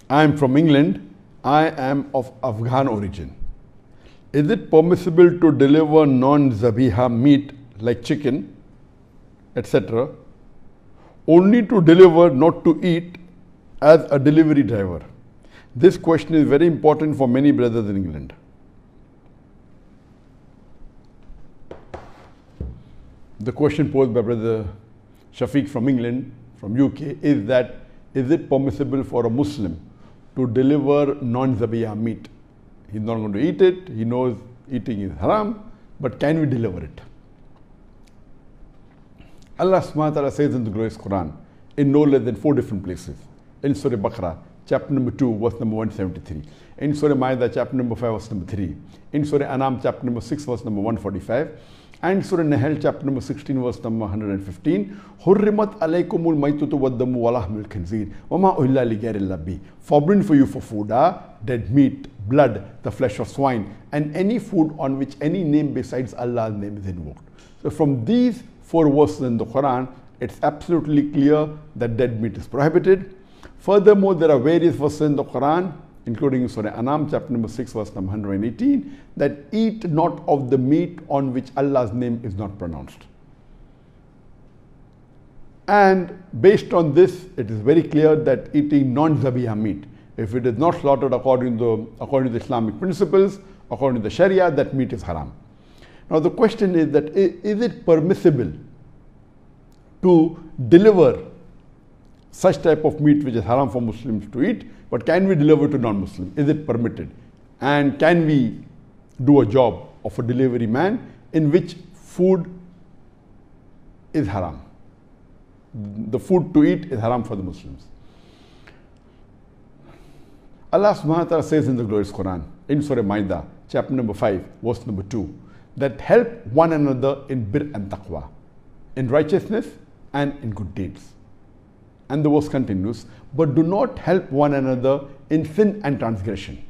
I am from England. I am of Afghan origin. Is it permissible to deliver non-zabiha meat like chicken, etc., only to deliver, not to eat, as a delivery driver? This question is very important for many brothers in England. The question posed by Brother Shafiq from England, from UK, is that, is it permissible for a Muslim to deliver non-zabiya meat? He's not going to eat it, he knows eating is haram, but can we deliver it? Allah subhanahu wa ta'ala says in the glorious Quran, in no less than 4 different places. In Surah Baqarah, chapter number 2, verse number 173. In Surah Ma'idah, chapter number 5, verse number 3. In Surah Anam, chapter number 6, verse number 145. And Surah Nahl, chapter number 16, verse number 115. Hurrimat alaykumul maytutu waddamu walahmul khinzir wama uhilla li ghayrillah bi. Forbidden for you for food are dead meat, blood, the flesh of swine, and any food on which any name besides Allah's name is invoked. So from these 4 verses in the Quran, it's absolutely clear that dead meat is prohibited. Furthermore, there are various verses in the Quran, including Surah Anam, chapter number 6, verse number 118, that eat not of the meat on which Allah's name is not pronounced. And based on this, it is very clear that eating non-zabiha meat, if it is not slaughtered according to the Islamic principles, according to the Sharia, that meat is haram. Now the question is that, is it permissible to deliver such type of meat which is haram for Muslims to eat, but can we deliver to non-Muslims? Is it permitted? And can we do a job of a delivery man in which food is haram? The food to eat is haram for the Muslims. Allah subhanahu wa ta'ala says in the glorious Quran, in Surah Ma'idah, chapter number 5, verse number 2, that help one another in bir and taqwa, in righteousness and in good deeds. And the verse continues, but do not help one another in sin and transgression.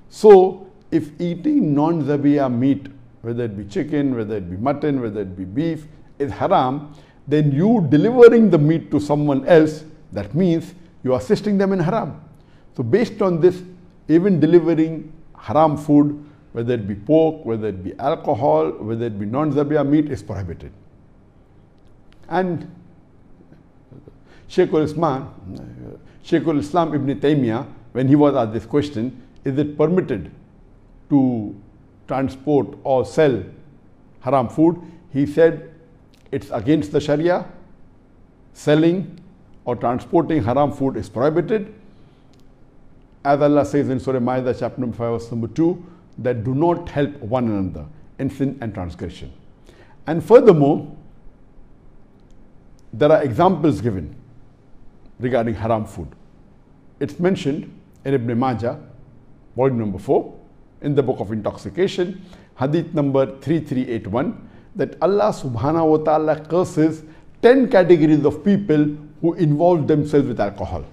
So, if eating non-zabiya meat, whether it be chicken, whether it be mutton, whether it be beef, is haram, then you delivering the meat to someone else, that means you are assisting them in haram. So based on this, even delivering haram food, whether it be pork, whether it be alcohol, whether it be non-zabiya meat, is prohibited. And Shaykhul Islam Ibn Taymiyyah, when he was asked this question, is it permitted to transport or sell haram food? He said, it's against the Sharia. Selling or transporting haram food is prohibited. As Allah says in Surah Ma'idah, chapter number 5, verse number 2, that do not help one another in sin and transgression. And furthermore, there are examples given regarding haram food. It's mentioned in Ibn Majah, volume number 4, in the book of intoxication, hadith number 3381, that Allah subhanahu wa ta'ala curses 10 categories of people who involve themselves with alcohol.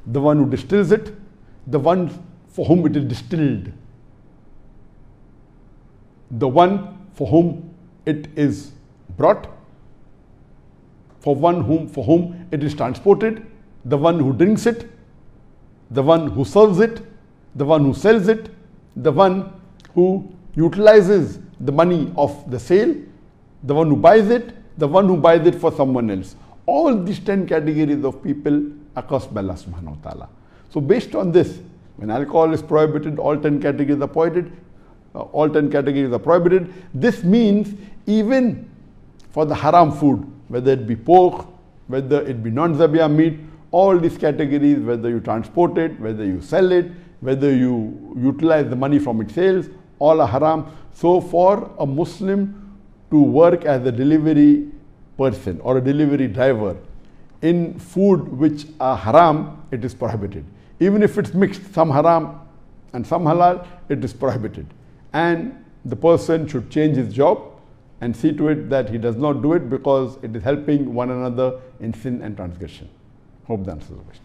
The one who distills it, the one for whom it is distilled, the one for whom it is brought, for whom it is transported, the one who drinks it, the one who serves it, the one who sells it, the one who utilizes the money of the sale, the one who buys it, the one who buys it for someone else. All these 10 categories of people are cursed by Allah subhanahu wa ta'ala. So based on this, when alcohol is prohibited, all 10 categories are prohibited. This means even for the haram food, whether it be pork, whether it be non-zabiya meat, all these categories, whether you transport it, whether you sell it, whether you utilize the money from its sales, all are haram. So for a Muslim to work as a delivery person or a delivery driver in food which are haram, it is prohibited. Even if it's mixed, some haram and some halal, it is prohibited. And the person should change his job and see to it that he does not do it because it is helping one another in sin and transgression. Hope that answers the question.